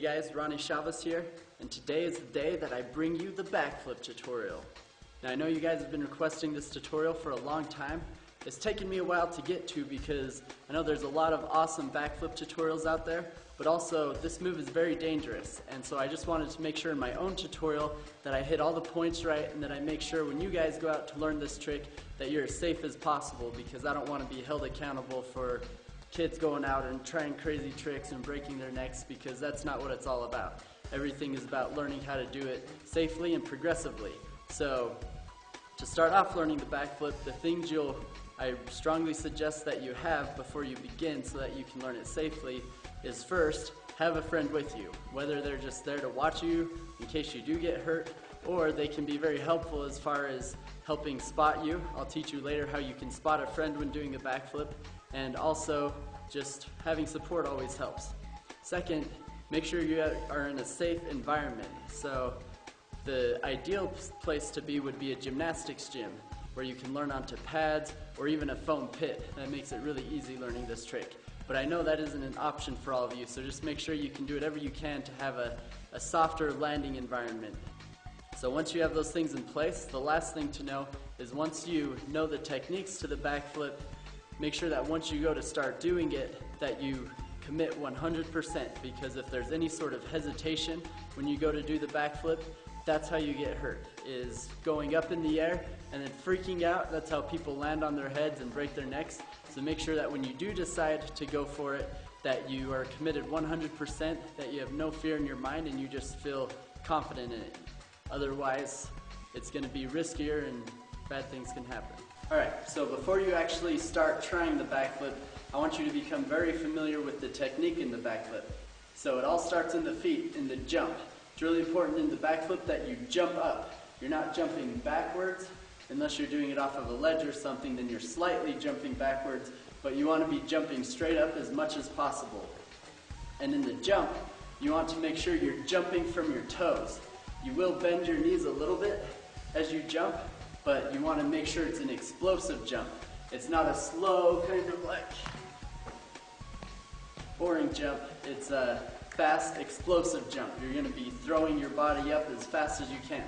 Hey guys, Ronnie here, and today is the day that I bring you the backflip tutorial. Now I know you guys have been requesting this tutorial for a long time. It's taken me a while to get to because I know there's a lot of awesome backflip tutorials out there, but also this move is very dangerous, and so I just wanted to make sure in my own tutorial that I hit all the points right and that I make sure when you guys go out to learn this trick that you're as safe as possible, because I don't want to be held accountable for kids going out and trying crazy tricks and breaking their necks, because that's not what it's all about. Everything is about learning how to do it safely and progressively. So to start off learning the backflip, the things I strongly suggest that you have before you begin so that you can learn it safely is, first, have a friend with you. Whether they're just there to watch you in case you do get hurt, or they can be very helpful as far as helping spot you. I'll teach you later how you can spot a friend when doing a backflip, and also just having support always helps. Second, make sure you are in a safe environment. So the ideal place to be would be a gymnastics gym where you can learn onto pads or even a foam pit. That makes it really easy learning this trick. But I know that isn't an option for all of you, so just make sure you can do whatever you can to have a softer landing environment. So once you have those things in place, the last thing to know is once you know the techniques to the backflip, make sure that once you go to start doing it, that you commit 100%, because if there's any sort of hesitation when you go to do the backflip, that's how you get hurt, is going up in the air and then freaking out. That's how people land on their heads and break their necks. So make sure that when you do decide to go for it, that you are committed 100%, that you have no fear in your mind and you just feel confident in it. Otherwise, it's going to be riskier and bad things can happen. Alright, so before you actually start trying the backflip, I want you to become very familiar with the technique in the backflip. So it all starts in the feet, in the jump. It's really important in the backflip that you jump up. You're not jumping backwards, unless you're doing it off of a ledge or something, then you're slightly jumping backwards, but you want to be jumping straight up as much as possible. And in the jump, you want to make sure you're jumping from your toes. You will bend your knees a little bit as you jump, but you want to make sure it's an explosive jump. It's not a slow kind of like boring jump. It's a fast, explosive jump. You're going to be throwing your body up as fast as you can.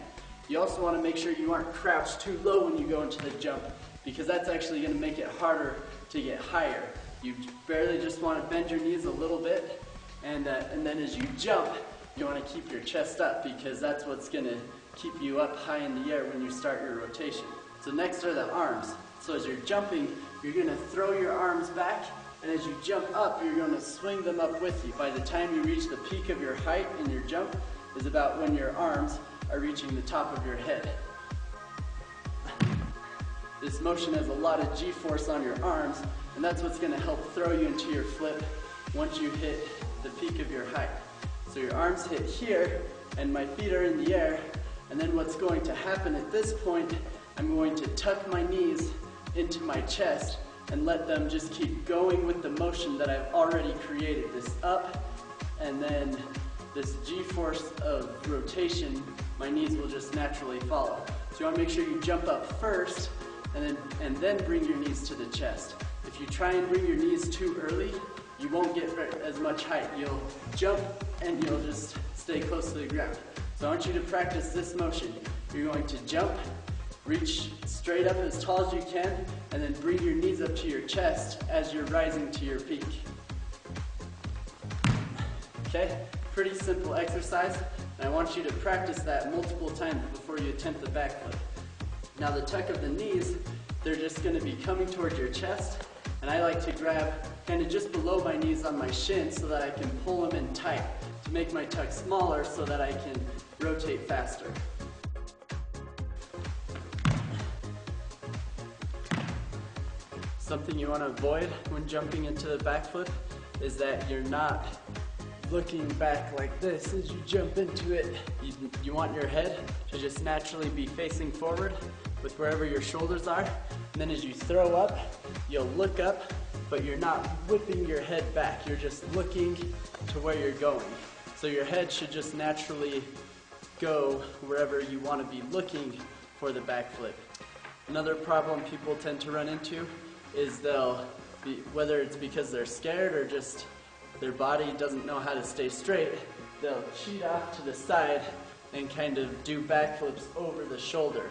You also want to make sure you aren't crouched too low when you go into the jump, because that's actually going to make it harder to get higher. You barely just want to bend your knees a little bit, and then as you jump, you want to keep your chest up, because that's what's going to keep you up high in the air when you start your rotation. So next are the arms. So as you're jumping, you're going to throw your arms back, and as you jump up, you're going to swing them up with you. By the time you reach the peak of your height in your jump is about when your arms are reaching the top of your head. This motion has a lot of G-force on your arms, and that's what's going to help throw you into your flip once you hit the peak of your height. So your arms hit here, and my feet are in the air, and then what's going to happen at this point, I'm going to tuck my knees into my chest and let them just keep going with the motion that I've already created. This up, and then this G-force of rotation, my knees will just naturally follow. So you want to make sure you jump up first, and then bring your knees to the chest. If you try and bring your knees too early, you won't get as much height. You'll jump and you'll just stay close to the ground. So I want you to practice this motion. You're going to jump, reach straight up as tall as you can, and then bring your knees up to your chest as you're rising to your peak. Okay, pretty simple exercise, and I want you to practice that multiple times before you attempt the backflip. Now the tuck of the knees, they're just going to be coming towards your chest, and I like to grab kind of just below my knees on my shin so that I can pull them in tight to make my tuck smaller so that I can rotate faster. Something you want to avoid when jumping into the backflip is that you're not looking back like this as you jump into it. You want your head to just naturally be facing forward with wherever your shoulders are. And then as you throw up, you'll look up, but you're not whipping your head back. You're just looking to where you're going. So your head should just naturally go wherever you want to be looking for the backflip. Another problem people tend to run into is whether it's because they're scared or just their body doesn't know how to stay straight, they'll cheat off to the side and kind of do backflips over the shoulder.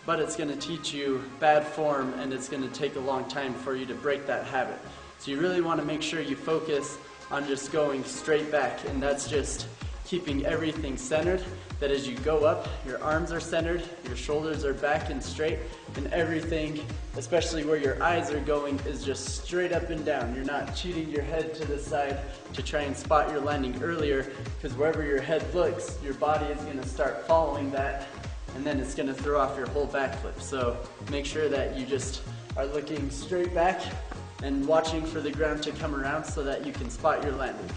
But it's going to teach you bad form, and it's going to take a long time for you to break that habit. So you really want to make sure you focus on just going straight back, and that's just keeping everything centered, that as you go up, your arms are centered, your shoulders are back and straight, and everything, especially where your eyes are going, is just straight up and down. You're not cheating your head to the side to try and spot your landing earlier, because wherever your head looks, your body is going to start following that, and then it's going to throw off your whole backflip. So make sure that you just are looking straight back and watching for the ground to come around so that you can spot your landing.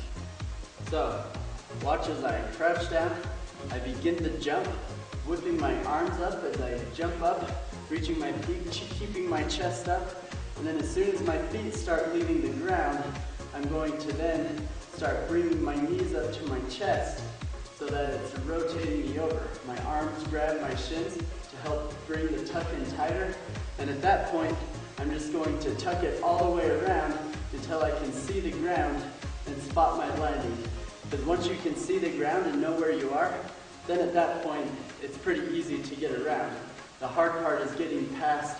So watch as I crouch down, I begin to jump, whipping my arms up as I jump up, reaching my feet, keeping my chest up, and then as soon as my feet start leaving the ground, I'm going to then start bringing my knees up to my chest so that it's rotating me over. My arms grab my shins to help bring the tuck in tighter, and at that point, I'm just going to tuck it all the way around until I can see the ground and spot my landing. Because once you can see the ground and know where you are, then at that point, it's pretty easy to get around. The hard part is getting past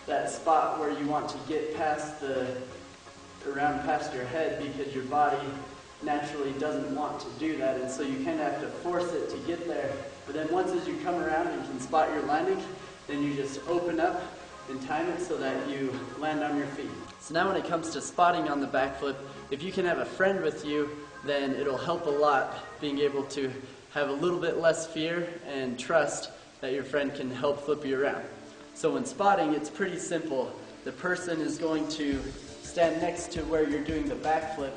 that spot where you want to get around past your head, because your body naturally doesn't want to do that, and so you kind of have to force it to get there. But then once as you come around and can spot your landing, then you just open up and time it so that you land on your feet. So now when it comes to spotting on the backflip, if you can have a friend with you, then it'll help a lot being able to have a little bit less fear and trust that your friend can help flip you around. So when spotting, it's pretty simple. The person is going to stand next to where you're doing the backflip,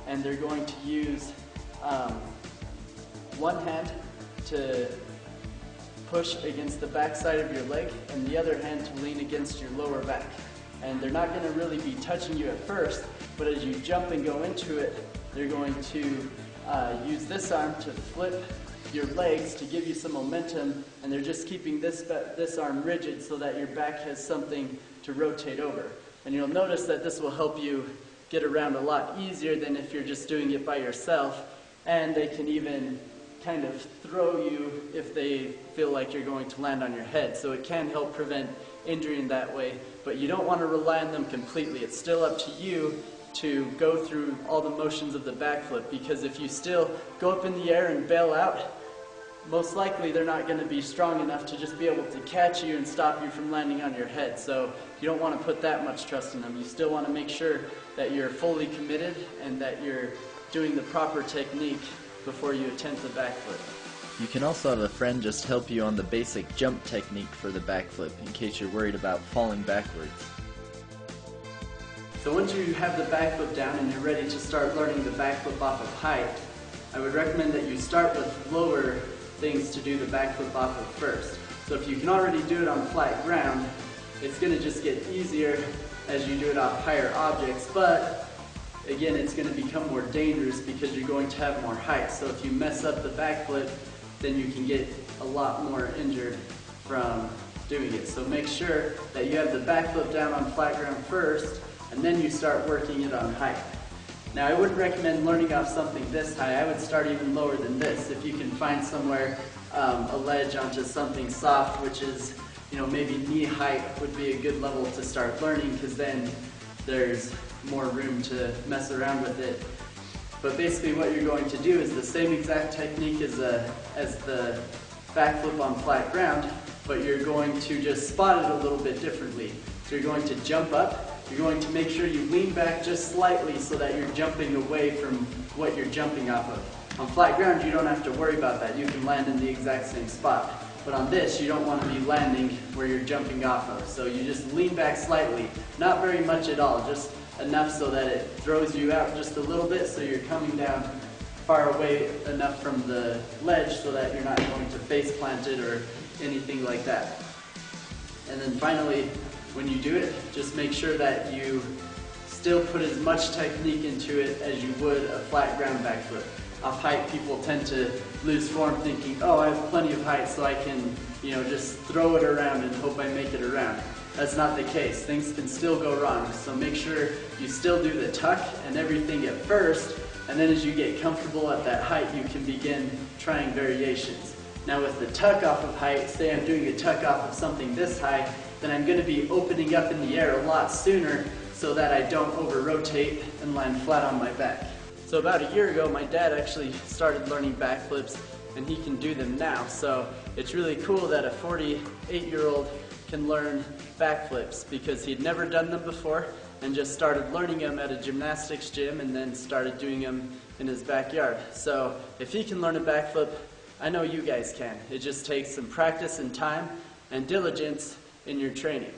and they're going to use one hand to push against the back side of your leg and the other hand to lean against your lower back. And they're not going to really be touching you at first, but as you jump and go into it, they're going to use this arm to flip your legs to give you some momentum, and they're just keeping this arm rigid so that your back has something to rotate over. And you'll notice that this will help you get around a lot easier than if you're just doing it by yourself, and they can even kind of throw you if they feel like you're going to land on your head. So it can help prevent injury in that way, but you don't want to rely on them completely. It's still up to you to go through all the motions of the backflip, because if you still go up in the air and bail out, most likely they're not going to be strong enough to just be able to catch you and stop you from landing on your head. So you don't want to put that much trust in them. You still want to make sure that you're fully committed and that you're doing the proper technique before you attempt the backflip. You can also have a friend just help you on the basic jump technique for the backflip in case you're worried about falling backwards. So once you have the backflip down and you're ready to start learning the backflip off of height, I would recommend that you start with lower things to do the backflip off of first. So if you can already do it on flat ground, it's going to just get easier as you do it off higher objects, but again, it's going to become more dangerous because you're going to have more height. So if you mess up the backflip, then you can get a lot more injured from doing it. So make sure that you have the backflip down on flat ground first, and then you start working it on height. Now I wouldn't recommend learning off something this high. I would start even lower than this. If you can find somewhere a ledge onto something soft, which is, maybe knee height would be a good level to start learning, because then there's more room to mess around with it. But basically what you're going to do is the same exact technique as the backflip on flat ground, but you're going to just spot it a little bit differently. So you're going to jump up. You're going to make sure you lean back just slightly so that you're jumping away from what you're jumping off of. On flat ground, you don't have to worry about that. You can land in the exact same spot. But on this, you don't want to be landing where you're jumping off of. So you just lean back slightly. Not very much at all, just enough so that it throws you out just a little bit, so you're coming down far away enough from the ledge so that you're not going to face plant it or anything like that. And then finally, when you do it, just make sure that you still put as much technique into it as you would a flat ground backflip. Off height, people tend to lose form thinking, oh, I have plenty of height so I can, just throw it around and hope I make it around. That's not the case. Things can still go wrong. So make sure you still do the tuck and everything at first, and then as you get comfortable at that height, you can begin trying variations. Now with the tuck off of height, say I'm doing a tuck off of something this high, then I'm going to be opening up in the air a lot sooner so that I don't over-rotate and land flat on my back. So about a year ago, my dad actually started learning backflips, and he can do them now. So it's really cool that a 48-year-old can learn backflips because he'd never done them before and just started learning them at a gymnastics gym and then started doing them in his backyard. So if he can learn a backflip, I know you guys can. It just takes some practice and time and diligence in your training.